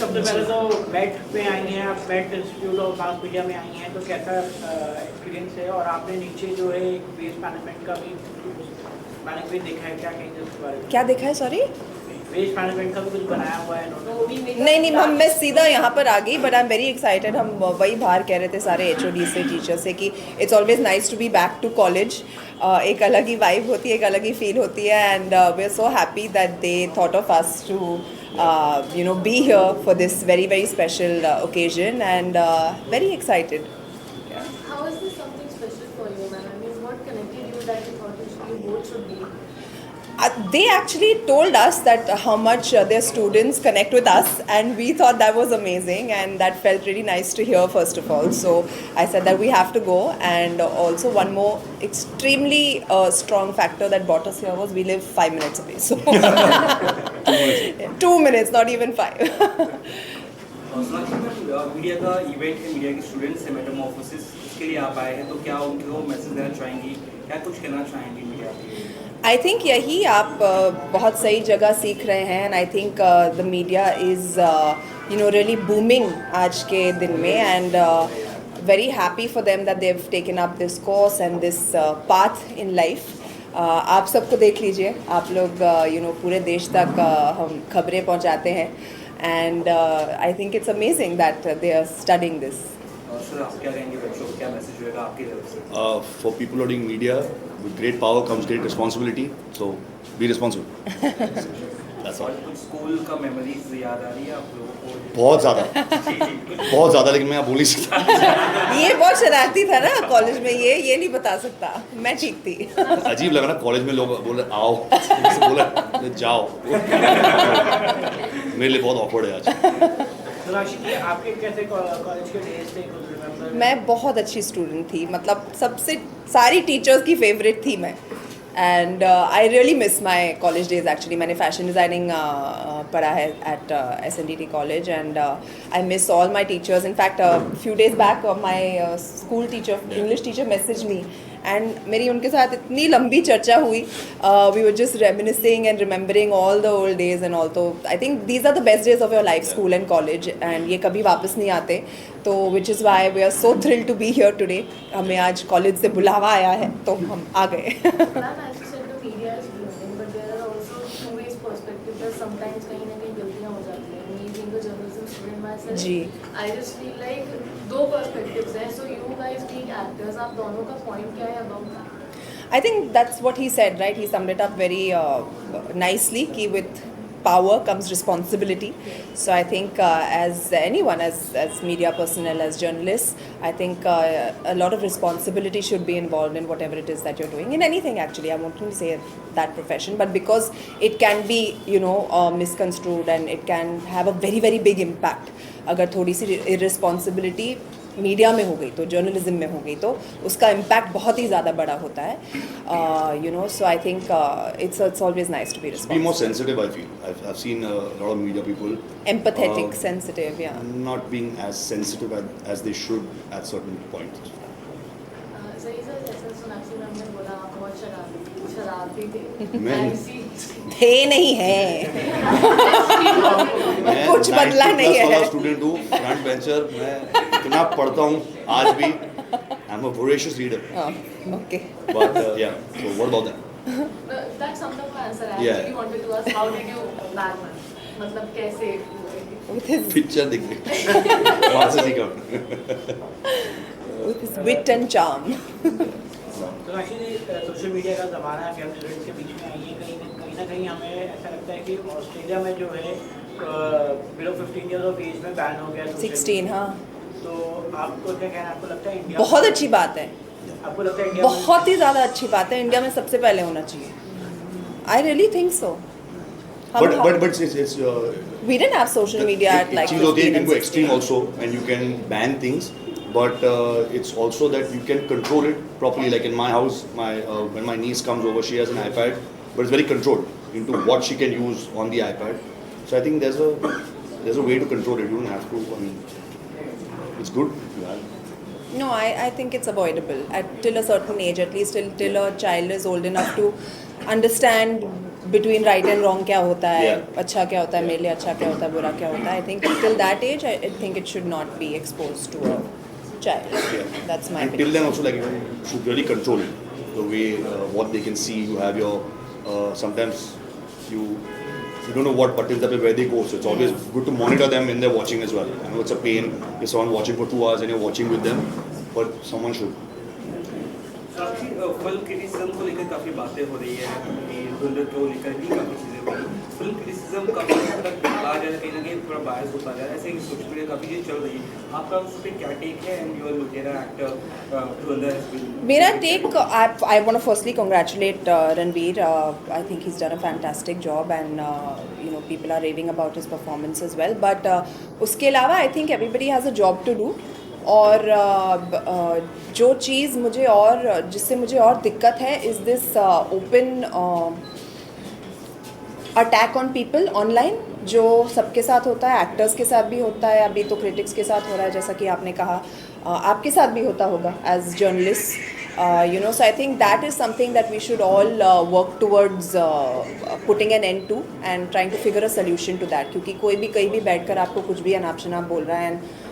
सबसे पहले तो मेट पे आई हैं आप, MET institute of mass media में आई हैं, तो कैसा एक्सपीरियंस है? और आपने नीचे जो है एक वेस्ट मैनेजमेंट का भी मैंने भी देखा है, क्या कहेंगे उसके बारे में? क्या देखा है, सॉरी? वेस्ट मैनेजमेंट का भी कुछ बनाया हुआ है इन्होंने? नहीं हम मैं सीधा यहाँ पर आ गई, but I am very excited. हम वही बाहर कह रहे थे सारे HOD से, टीचर से, कि it's always nice to be back to college. एक अलग ही वाइब होती है, एक अलग ही फील होती है, and we are so happy that they thought of us to be here for this very very special occasion, and very excited. How is this something special for you, ma'am? I mean, what connected you that you thought you both should be? They actually told us that how much their students connect with us, and we thought that was amazing, and that felt really nice to hear, first of all. So I said that we have to go, and also one more extremely strong factor that brought us here was we live 5 minutes away. So 2 minutes, not even 5. Media का event है, media के students से Metamorphosis, इसके लिए आप आए हैं, तो क्या उनको मैसेज देना चाहेंगी, क्या कुछ कहना चाहेंगी मीडिया के? आई थिंक यही आप बहुत सही जगह सीख रहे हैं, and I think the media is really booming आज के दिन में, and very happy for them that they have taken up this course and this path in life. आप सबको देख लीजिए, आप लोग पूरे देश तक हम खबरें पहुंचाते हैं, and I think it's amazing that they are studying this. Sir आप क्या कहेंगे बच्चों को, क्या मैसेज होगा आपकी तरफ से? For people doing media, with great power comes great responsibility. So be responsible. That's all. और कुछ स्कूल का मेमोरीज याद आ रही है आप लोगों को? बहुत ज़्यादा, लेकिन मैं आप बोल नहीं सकता. ये बहुत शरारती था ना कॉलेज में, ये नहीं बता सकता. मैं ठीक थी. अजीब लगा ना कॉलेज में लोग बोले आओ, बोले जाओ. मेरे लिए बहुत awkward है आज. तो राशि जी, आपके कैसे कॉलेज के डेज थे, कुछ रिमेंबर? मैं बहुत अच्छी स्टूडेंट थी, मतलब सबसे सारी टीचर्स की फेवरेट थी मैं, and I really miss my college days. Actually मैंने फैशन डिज़ाइनिंग पढ़ा है at SNDT college, and I miss all my teachers. In fact few days back my school teacher, English teacher, message me, and मेरी उनके साथ इतनी लंबी चर्चा हुई. We were just reminiscing and remembering all the old days and all. तो I think these are the best days of your life, school and college, and ये कभी वापस नहीं आते. तो which is why we are so thrilled to be here today. हमें आज college से बुलावा आया है, तो हम आ गए. Ma'am, as you said, the media is blooming, but there are also two ways perspective that sometimes कहीं ना कहीं गलतियाँ हो जाती हैं. Me being a journalism student myself, ji. I just feel like दो perspectives हैं. So you guys being actors, आप दोनों का point क्या है about that? I think that's what he said, right? He summed it up very nicely, कि with power comes responsibility. So I think as anyone, as media personnel, as journalists, I think a lot of responsibility should be involved in whatever it is that you're doing, in anything actually. I won't say that profession, but because it can be, misconstrued, and it can have a very very big impact. अगर थोड़ी सी irresponsibility media में हो गई, तो journalism में हो गई, तो उसका इम्पैक्ट बहुत ही ज़्यादा बड़ा होता है. So I think it's always nice to be Be responsible. more sensitive, I feel. I've seen a lot of media people empathetic, sensitive, या not being as sensitive as they should at certain points. सही sir, जैसे Sonakshi ma'am ने बोला आप बहुत शरारती थे. मैं- I see. थे नहीं है. कुछ बदला नहीं है. स्टूडेंट हूँ, फ्रंट बेंचर. मैं इतना पढ़ता हूँ आज भी. I am a voracious reader. Okay. But yeah, so what about that? That summed up my answer. I Yeah. actually wanted to ask, how did you bag man? मतलब कैसे? With his picture दिख गई. वहाँ से सीखा. wit and charm. तो राशि जी, social media का ज़माना है, हम स्टूडेंट्स के बीच में आई है, कहीं ना कहीं हमें ऐसा लगता है कि ऑस्ट्रेलिया में जो है बिलो 15 ईयर्स ऑफ एज में बैन हो गया social 16, media. हाँ. तो आपको क्या कहना है? आपको लगता है इंडिया बहुत अच्छी बात है, आपको लगता है इंडिया में- बहुत ही ज़्यादा अच्छी बात है. इंडिया में सबसे पहले होना चाहिए. I really think so. But it's We didn't have social media at like चीज़ होती है, 15 you can and go 16. extreme also, and you can ban things, but it's also that you can control it properly. Like in my house, when my niece comes over, she has an iPad, but it's very controlled into what she can use on the iPad. So I think there's a way to control it. You don't have to. I mean, it's good. No, I think it's avoidable till a certain age, at least till a child is old enough to understand between right and wrong क्या होता है, Yeah. अच्छा क्या होता है, मेरे लिए अच्छा क्या होता है, बुरा क्या होता है. I think till that age, I think it should not be exposed to a child. Yeah. That's my And till opinion. then also, like, you should really control it. The way what they can see. You have your sometimes you don't know what buttons up where they go. So it's always good to monitor them when they're watching as well. I know it's a pain if someone watching for 2 hours and you're watching with them, but someone should. काफी film criticism को लेकर काफ़ी बातें हो रही है कि धुरंधर को लेकर भी काफ़ी चीज़ें हुई. फिल्म क्रिटिसिज्म काफ़ी हद तक आ जा रहा है, कहीं ना कहीं थोड़ा बायस होता जा रहा है. ऐसे ही सोशल मीडिया काफ़ी चीज़ें चल रही है. आपका उस पर क्या टेक है? एंड यूर लुटेरा एक्टर धुरंधर has been. मेरा take, I want to firstly congratulate Ranveer. I think he's done a fantastic job, and you know, people are raving about his performance as well. But उसके अलावा I think everybody has a job to do. और जो चीज़ मुझे और जिससे मुझे और दिक्कत है is this open attack on people online, जो सबके साथ होता है, एक्टर्स के साथ भी होता है, अभी तो क्रिटिक्स के साथ हो रहा है, जैसा कि आपने कहा, आपके साथ भी होता होगा as journalist. You know, so I think that is something that we should all work towards putting an end to and trying to figure a solution to that. क्योंकि कोई भी कहीं भी बैठकर आपको कुछ भी अनाप शनाप बोल रहा है, and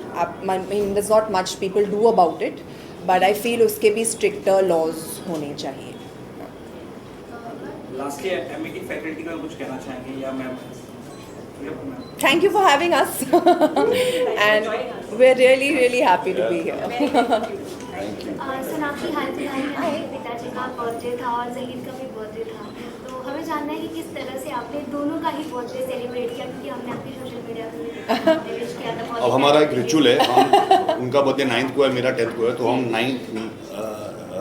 I mean, there's not much people do about it, but I feel उसके भी stricter laws होने चाहिए. लास्टली एमईटी फैकल्टी का कुछ कहना चाहेंगे या ma'am? Thank you for having us, and we're really happy to be here. Sir आपकी हाल फिलहाल में आपके पिताजी का बर्थडे था और जहीर का भी बर्थडे था, तो हमें जानना है कि किस तरह से आपने दोनों का ही बर्थडे सेलिब्रेट किया, क्योंकि हमने आपकी सोशल मीडिया पर विश किया था. अब हमारा एक रिचुअल है, हम उनका बर्थडे 9th को है, मेरा 10th को है, तो हम 9th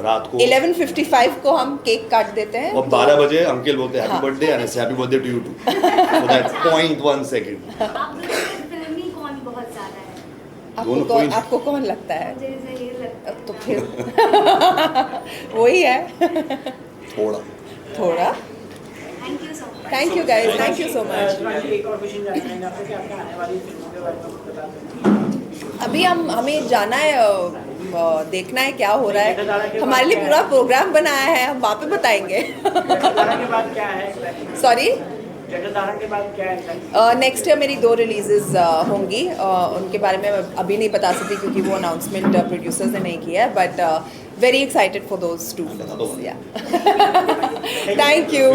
रात को 11:55 को हम केक काट देते हैं. और 12 बजे अंकल बोलते हैं happy birthday, and happy birthday to you too. So that 0.1 second. आप दोनों में फिल्मी कौन बहुत ज़्यादा है? आपको कौन लगता है? मुझे जहीर लगता है. तो फिर वही है. थोड़ा. Thank you so much. Thank you guys, thank you so much. Shivangi, एक और क्वेश्चन जानना चाहेंगे आपसे कि आपके आने वाली फिल्मों के बारे में कुछ बता सकते हैं? अभी हमें जाना है, देखना है क्या हो रहा है. हमारे लिए पूरा प्रोग्राम बनाया है, हम वहाँ पे बताएंगे. जटाधारा के बाद क्या है? सॉरी, जटाधारा के बाद क्या है? नेक्स्ट ईयर मेरी 2 रिलीजेस होंगी. उनके बारे में अभी नहीं बता सकती क्योंकि वो अनाउंसमेंट प्रोड्यूसर्स ने नहीं किया है, but very excited for those 2 films. या थैंक यू.